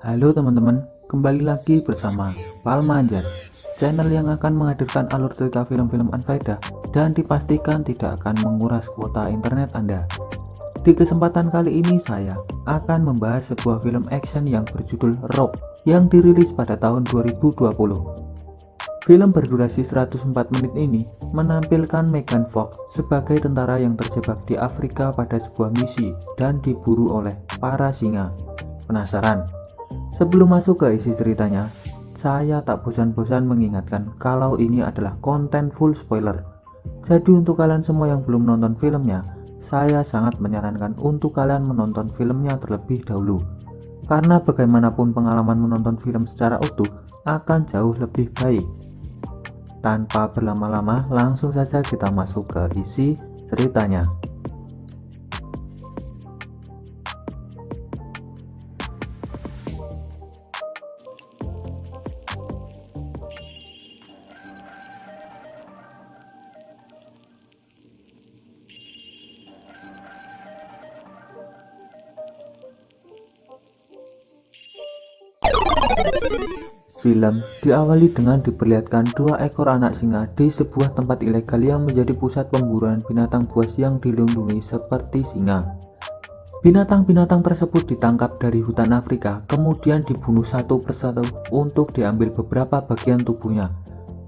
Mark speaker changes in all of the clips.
Speaker 1: Halo teman-teman, kembali lagi bersama Palma Anjas, channel yang akan menghadirkan alur cerita film-film unfaedah dan dipastikan tidak akan menguras kuota internet Anda. Di kesempatan kali ini saya akan membahas sebuah film action yang berjudul Rope yang dirilis pada tahun 2020. Film berdurasi 104 menit ini menampilkan Megan Fox sebagai tentara yang terjebak di Afrika pada sebuah misi dan diburu oleh para singa. Penasaran? Sebelum masuk ke isi ceritanya, saya tak bosan-bosan mengingatkan kalau ini adalah konten full spoiler. Jadi untuk kalian semua yang belum nonton filmnya, saya sangat menyarankan untuk kalian menonton filmnya terlebih dahulu. Karena bagaimanapun pengalaman menonton film secara utuh akan jauh lebih baik. Tanpa berlama-lama, langsung saja kita masuk ke isi ceritanya. Film diawali dengan diperlihatkan dua ekor anak singa di sebuah tempat ilegal yang menjadi pusat pemburuan binatang buas yang dilindungi seperti singa. Binatang-binatang tersebut ditangkap dari hutan Afrika, kemudian dibunuh satu persatu untuk diambil beberapa bagian tubuhnya,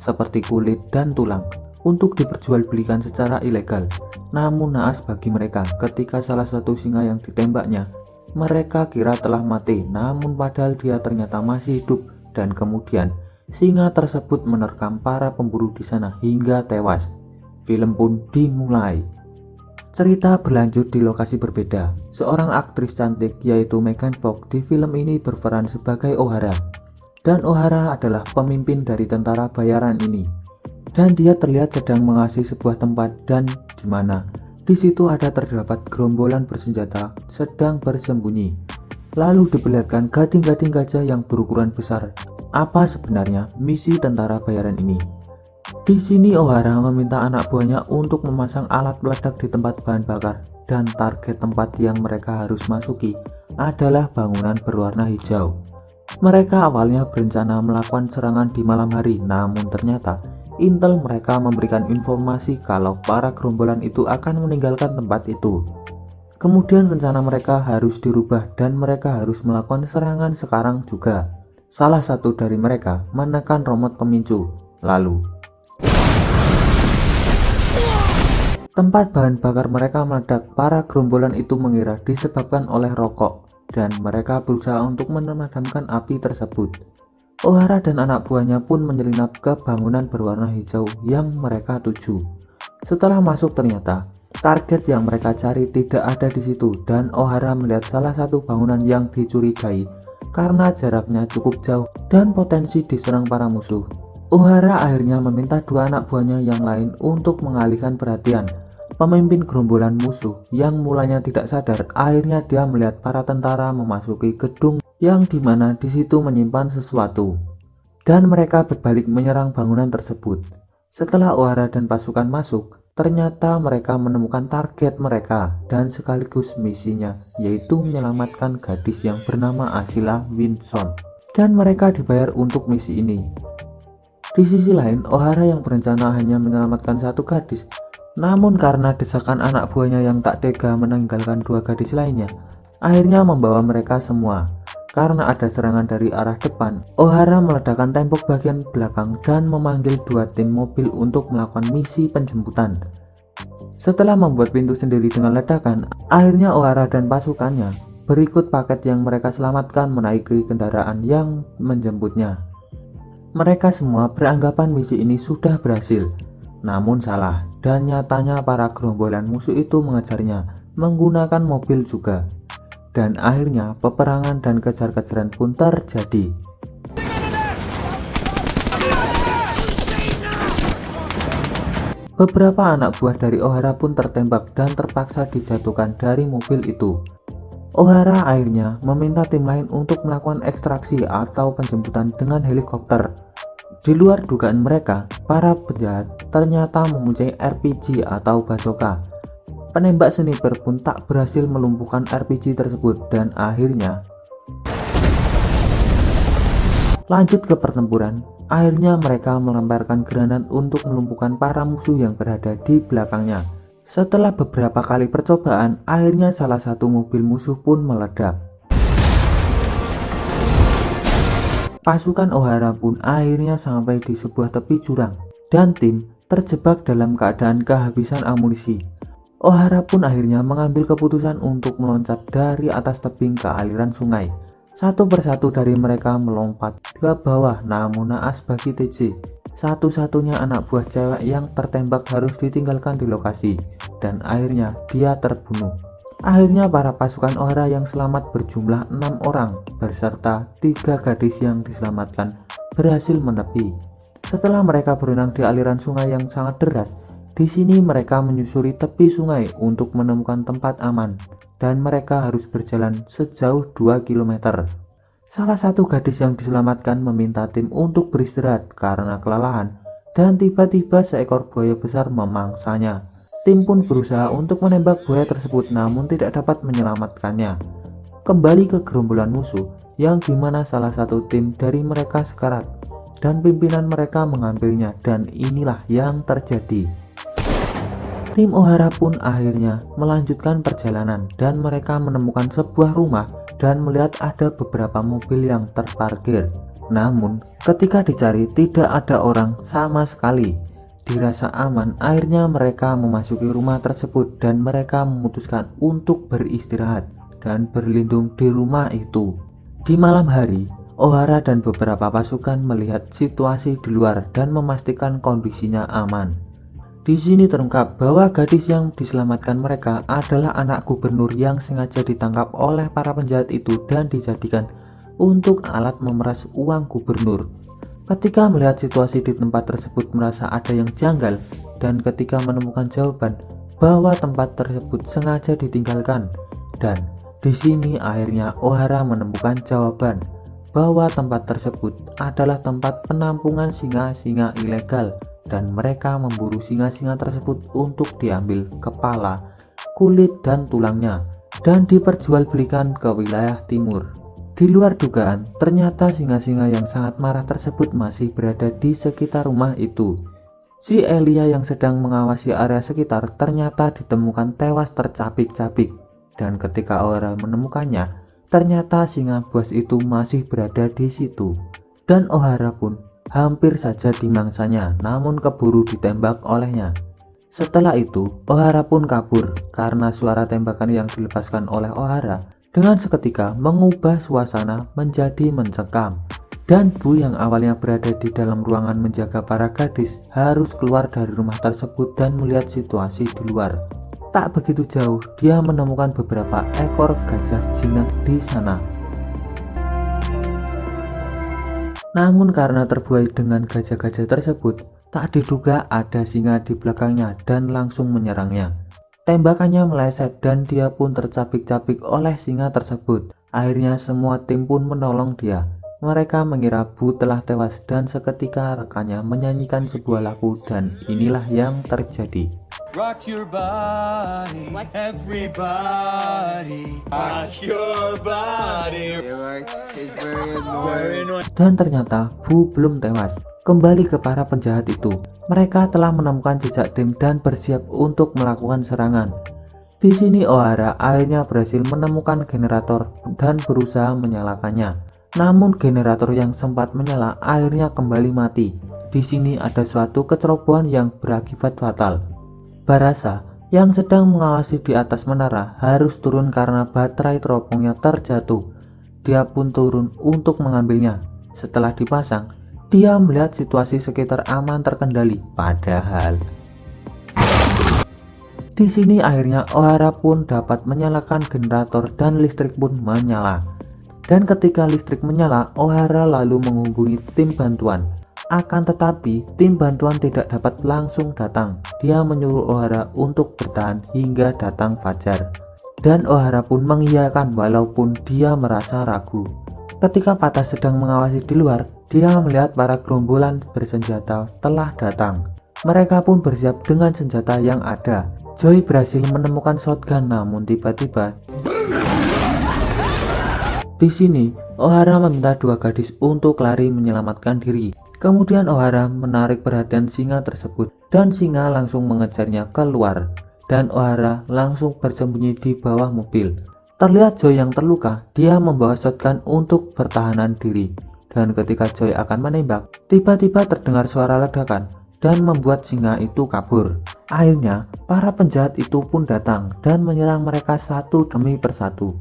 Speaker 1: seperti kulit dan tulang, untuk diperjualbelikan secara ilegal. Namun naas bagi mereka, ketika salah satu singa yang ditembaknya, mereka kira telah mati, namun padahal dia ternyata masih hidup. Dan kemudian singa tersebut menerkam para pemburu di sana hingga tewas. Film pun dimulai. Cerita berlanjut di lokasi berbeda. Seorang aktris cantik yaitu Megan Fox di film ini berperan sebagai O'Hara. Dan O'Hara adalah pemimpin dari tentara bayaran ini. Dan dia terlihat sedang mengasihi sebuah tempat dan di mana di situ ada terdapat gerombolan bersenjata sedang bersembunyi. Lalu diperlihatkan gading-gading gajah yang berukuran besar. Apa sebenarnya misi tentara bayaran ini? Di sini O'Hara meminta anak buahnya untuk memasang alat peledak di tempat bahan bakar, dan target tempat yang mereka harus masuki adalah bangunan berwarna hijau. Mereka awalnya berencana melakukan serangan di malam hari, namun ternyata intel mereka memberikan informasi kalau para gerombolan itu akan meninggalkan tempat itu. Kemudian rencana mereka harus dirubah dan mereka harus melakukan serangan sekarang juga. Salah satu dari mereka menekan remote pemicu. Lalu tempat bahan bakar mereka meledak. Para gerombolan itu mengira disebabkan oleh rokok dan mereka berusaha untuk memadamkan api tersebut. O'Hara dan anak buahnya pun menyelinap ke bangunan berwarna hijau yang mereka tuju. Setelah masuk ternyata target yang mereka cari tidak ada di situ, dan O'Hara melihat salah satu bangunan yang dicurigai karena jaraknya cukup jauh dan potensi diserang para musuh. O'Hara akhirnya meminta dua anak buahnya yang lain untuk mengalihkan perhatian pemimpin gerombolan musuh yang mulanya tidak sadar. Akhirnya dia melihat para tentara memasuki gedung yang dimana di situ menyimpan sesuatu, dan mereka berbalik menyerang bangunan tersebut. Setelah O'Hara dan pasukan masuk, ternyata mereka menemukan target mereka dan sekaligus misinya, yaitu menyelamatkan gadis yang bernama Asila Winson, dan mereka dibayar untuk misi ini. Di sisi lain, O'Hara yang berencana hanya menyelamatkan satu gadis, namun karena desakan anak buahnya yang tak tega meninggalkan dua gadis lainnya, akhirnya membawa mereka semua. Karena ada serangan dari arah depan, O'Hara meledakkan tembok bagian belakang dan memanggil dua tim mobil untuk melakukan misi penjemputan. Setelah membuat pintu sendiri dengan ledakan, akhirnya O'Hara dan pasukannya berikut paket yang mereka selamatkan menaiki kendaraan yang menjemputnya. Mereka semua beranggapan misi ini sudah berhasil, namun salah, dan nyatanya para gerombolan musuh itu mengejarnya menggunakan mobil juga. Dan akhirnya peperangan dan kejar-kejaran pun terjadi. Beberapa anak buah dari O'Hara pun tertembak dan terpaksa dijatuhkan dari mobil itu. O'Hara akhirnya meminta tim lain untuk melakukan ekstraksi atau penjemputan dengan helikopter. Di luar dugaan mereka, para penjahat ternyata mempunyai RPG atau bazooka. Penembak sniper pun tak berhasil melumpuhkan RPG tersebut, dan akhirnya Lanjut ke pertempuran, akhirnya mereka melemparkan granat untuk melumpuhkan para musuh yang berada di belakangnya. Setelah beberapa kali percobaan, akhirnya salah satu mobil musuh pun meledak. Pasukan Ohara pun akhirnya sampai di sebuah tepi jurang dan tim terjebak dalam keadaan kehabisan amunisi. Ohara pun akhirnya mengambil keputusan untuk meloncat dari atas tebing ke aliran sungai. Satu persatu dari mereka melompat ke bawah, namun naas bagi TJ. Satu-satunya anak buah cewek yang tertembak harus ditinggalkan di lokasi dan akhirnya dia terbunuh. Akhirnya para pasukan Ohara yang selamat berjumlah 6 orang beserta 3 gadis yang diselamatkan berhasil menepi. Setelah mereka berenang di aliran sungai yang sangat deras, di sini mereka menyusuri tepi sungai untuk menemukan tempat aman dan mereka harus berjalan sejauh 2 km. Salah satu gadis yang diselamatkan meminta tim untuk beristirahat karena kelelahan dan tiba-tiba seekor buaya besar memangsanya. Tim pun berusaha untuk menembak buaya tersebut namun tidak dapat menyelamatkannya. Kembali ke gerombolan musuh yang dimana salah satu tim dari mereka sekarat dan pimpinan mereka mengambilnya dan inilah yang terjadi. Tim Ohara pun akhirnya melanjutkan perjalanan dan mereka menemukan sebuah rumah dan melihat ada beberapa mobil yang terparkir. Namun ketika dicari tidak ada orang sama sekali. Dirasa aman, akhirnya mereka memasuki rumah tersebut dan mereka memutuskan untuk beristirahat dan berlindung di rumah itu. Di malam hari, Ohara dan beberapa pasukan melihat situasi di luar dan memastikan kondisinya aman. Di sini terungkap bahwa gadis yang diselamatkan mereka adalah anak gubernur yang sengaja ditangkap oleh para penjahat itu dan dijadikan untuk alat memeras uang gubernur. Ketika melihat situasi di tempat tersebut merasa ada yang janggal dan ketika menemukan jawaban bahwa tempat tersebut sengaja ditinggalkan dan di sini akhirnya Ohara menemukan jawaban bahwa tempat tersebut adalah tempat penampungan singa-singa ilegal. Dan mereka memburu singa-singa tersebut untuk diambil kepala, kulit, dan tulangnya dan diperjualbelikan ke wilayah timur. Di luar dugaan, ternyata singa-singa yang sangat marah tersebut masih berada di sekitar rumah itu. Si Elia yang sedang mengawasi area sekitar ternyata ditemukan tewas tercapik-capik dan ketika Ohara menemukannya, ternyata singa buas itu masih berada di situ. Dan Ohara pun hampir saja dimangsanya namun keburu ditembak olehnya. Setelah itu Ohara pun kabur karena suara tembakan yang dilepaskan oleh Ohara dengan seketika mengubah suasana menjadi mencekam dan Bu yang awalnya berada di dalam ruangan menjaga para gadis harus keluar dari rumah tersebut dan melihat situasi di luar. Tak begitu jauh dia menemukan beberapa ekor gajah jinak di sana. Namun karena terbuai dengan gajah-gajah tersebut, tak diduga ada singa di belakangnya dan langsung menyerangnya. Tembakannya meleset dan dia pun tercapik-capik oleh singa tersebut. Akhirnya semua tim pun menolong dia. Mereka mengira Bu telah tewas dan seketika rekannya menyanyikan sebuah lagu dan inilah yang terjadi.
Speaker 2: Rock your body, everybody. Rock your body.
Speaker 1: Dan ternyata Bu belum tewas. Kembali ke para penjahat itu, mereka telah menemukan jejak tim dan bersiap untuk melakukan serangan. Di sini Ohara akhirnya berhasil menemukan generator dan berusaha menyalakannya. Namun generator yang sempat menyala akhirnya kembali mati. Di sini ada suatu kecerobohan yang berakibat fatal. Barasa yang sedang mengawasi di atas menara harus turun karena baterai teropongnya terjatuh. Dia pun turun untuk mengambilnya. Setelah dipasang, dia melihat situasi sekitar aman terkendali. Padahal di sini akhirnya Ohara pun dapat menyalakan generator dan listrik pun menyala. Dan ketika listrik menyala, Ohara lalu menghubungi tim bantuan. Akan tetapi tim bantuan tidak dapat langsung datang. Dia menyuruh Ohara untuk bertahan hingga datang fajar. Dan Ohara pun mengiyakan walaupun dia merasa ragu. Ketika Patah sedang mengawasi di luar, dia melihat para gerombolan bersenjata telah datang. Mereka pun bersiap dengan senjata yang ada. Joy berhasil menemukan shotgun namun tiba-tiba di sini Ohara meminta dua gadis untuk lari menyelamatkan diri. Kemudian Ohara menarik perhatian singa tersebut dan singa langsung mengejarnya keluar. Dan Ohara langsung bersembunyi di bawah mobil. Terlihat Joy yang terluka, dia membawa shotgun untuk pertahanan diri. Dan ketika Joy akan menembak, tiba-tiba terdengar suara ledakan dan membuat singa itu kabur. Akhirnya, para penjahat itu pun datang dan menyerang mereka satu demi persatu.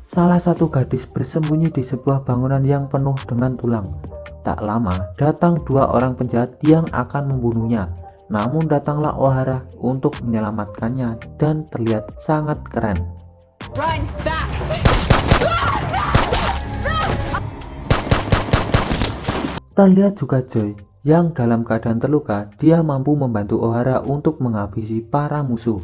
Speaker 1: Salah satu gadis bersembunyi di sebuah bangunan yang penuh dengan tulang. Tak lama, datang dua orang penjahat yang akan membunuhnya. Namun datanglah Ohara untuk menyelamatkannya dan terlihat sangat keren.
Speaker 3: Run back!
Speaker 1: Terlihat juga Joy yang dalam keadaan terluka, dia mampu membantu Ohara untuk menghabisi para musuh.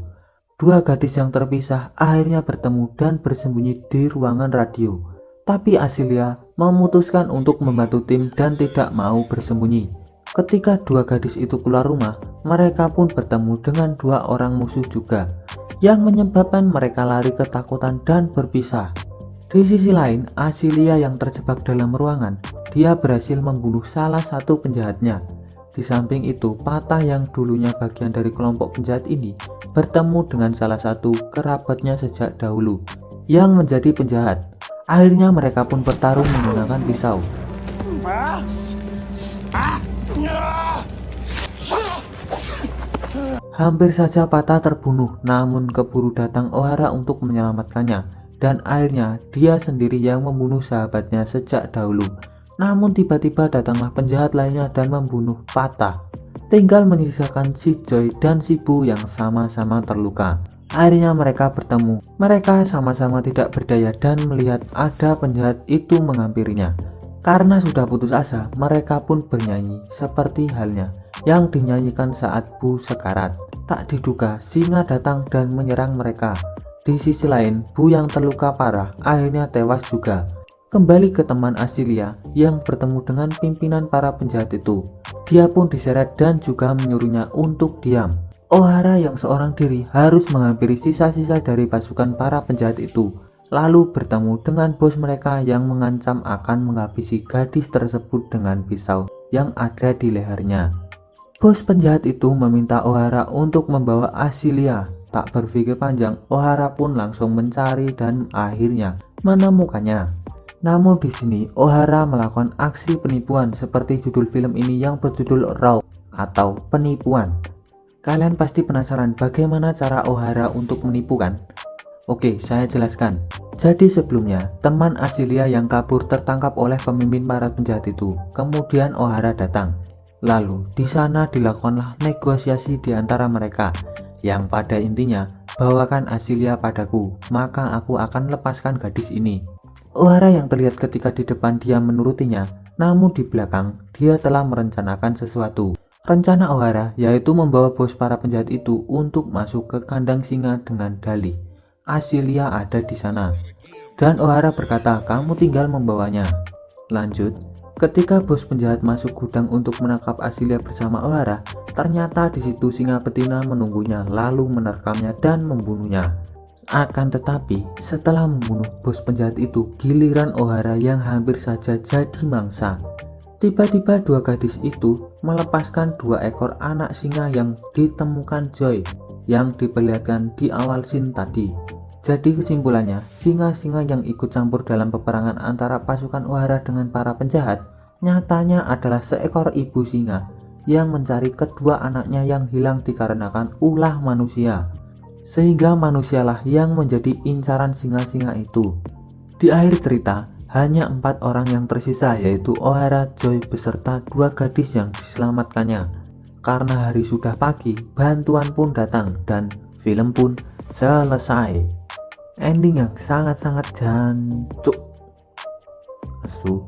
Speaker 1: Dua gadis yang terpisah akhirnya bertemu dan bersembunyi di ruangan radio. Tapi Asilia memutuskan untuk membantu tim dan tidak mau bersembunyi. Ketika dua gadis itu keluar rumah, mereka pun bertemu dengan dua orang musuh juga, yang menyebabkan mereka lari ketakutan dan berpisah. Di sisi lain, Asilia yang terjebak dalam ruangan, dia berhasil membunuh salah satu penjahatnya. Di samping itu, Patah yang dulunya bagian dari kelompok penjahat ini bertemu dengan salah satu kerabatnya sejak dahulu yang menjadi penjahat. Akhirnya mereka pun bertarung menggunakan pisau. Hampir saja Patah terbunuh, namun keburu datang Ohara untuk menyelamatkannya. Dan akhirnya dia sendiri yang membunuh sahabatnya sejak dahulu. Namun tiba-tiba datanglah penjahat lainnya dan membunuh Patah. Tinggal menyisakan si Joy dan si Bu yang sama-sama terluka. Akhirnya mereka bertemu. Mereka sama-sama tidak berdaya dan melihat ada penjahat itu menghampirinya. Karena sudah putus asa, mereka pun bernyanyi seperti halnya yang dinyanyikan saat Bu sekarat. Tak diduga, singa datang dan menyerang mereka. Di sisi lain, Bu yang terluka parah akhirnya tewas juga. Kembali ke teman Asilia yang bertemu dengan pimpinan para penjahat itu. Dia pun diseret dan juga menyuruhnya untuk diam. Ohara yang seorang diri harus menghampiri sisa-sisa dari pasukan para penjahat itu. Lalu bertemu dengan bos mereka yang mengancam akan menghabisi gadis tersebut dengan pisau yang ada di lehernya. Bos penjahat itu meminta Ohara untuk membawa Asilia. Tak berpikir panjang, Ohara pun langsung mencari dan akhirnya menemukannya. Namun di sini Ohara melakukan aksi penipuan seperti judul film ini yang berjudul Raw atau penipuan. Kalian pasti penasaran bagaimana cara Ohara untuk menipu kan? Oke, saya jelaskan. Jadi sebelumnya teman Asilia yang kabur tertangkap oleh pemimpin para penjahat itu. Kemudian Ohara datang. Lalu di sana dilakukanlah negosiasi di antara mereka, yang pada intinya, bawakan Asilia padaku, maka aku akan lepaskan gadis ini. Ohara yang terlihat ketika di depan dia menurutinya, namun di belakang dia telah merencanakan sesuatu. Rencana Ohara yaitu membawa bos para penjahat itu untuk masuk ke kandang singa dengan dalih Asilia ada di sana. Dan Ohara berkata, kamu tinggal membawanya. Lanjut, ketika bos penjahat masuk gudang untuk menangkap Asilia bersama Ohara, ternyata di situ singa betina menunggunya lalu menerkamnya dan membunuhnya. Akan tetapi, setelah membunuh bos penjahat itu, giliran Ohara yang hampir saja jadi mangsa. Tiba-tiba dua gadis itu melepaskan dua ekor anak singa yang ditemukan Joy yang diperlihatkan di awal scene tadi. Jadi kesimpulannya, singa-singa yang ikut campur dalam peperangan antara pasukan Ohara dengan para penjahat nyatanya adalah seekor ibu singa yang mencari kedua anaknya yang hilang dikarenakan ulah manusia. Sehingga manusialah yang menjadi incaran singa-singa itu. Di akhir cerita, hanya 4 orang yang tersisa yaitu Ohara, Joy beserta dua gadis yang diselamatkannya. Karena hari sudah pagi, bantuan pun datang dan film pun selesai. Ending yang sangat-sangat jancuk. Asu.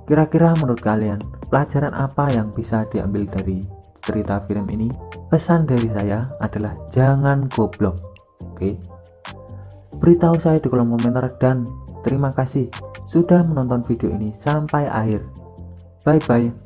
Speaker 1: Kira-kira menurut kalian, pelajaran apa yang bisa diambil dari cerita film ini? Pesan dari saya adalah jangan goblok. Oke. Beritahu saya di kolom komentar dan terima kasih sudah menonton video ini sampai akhir. Bye bye.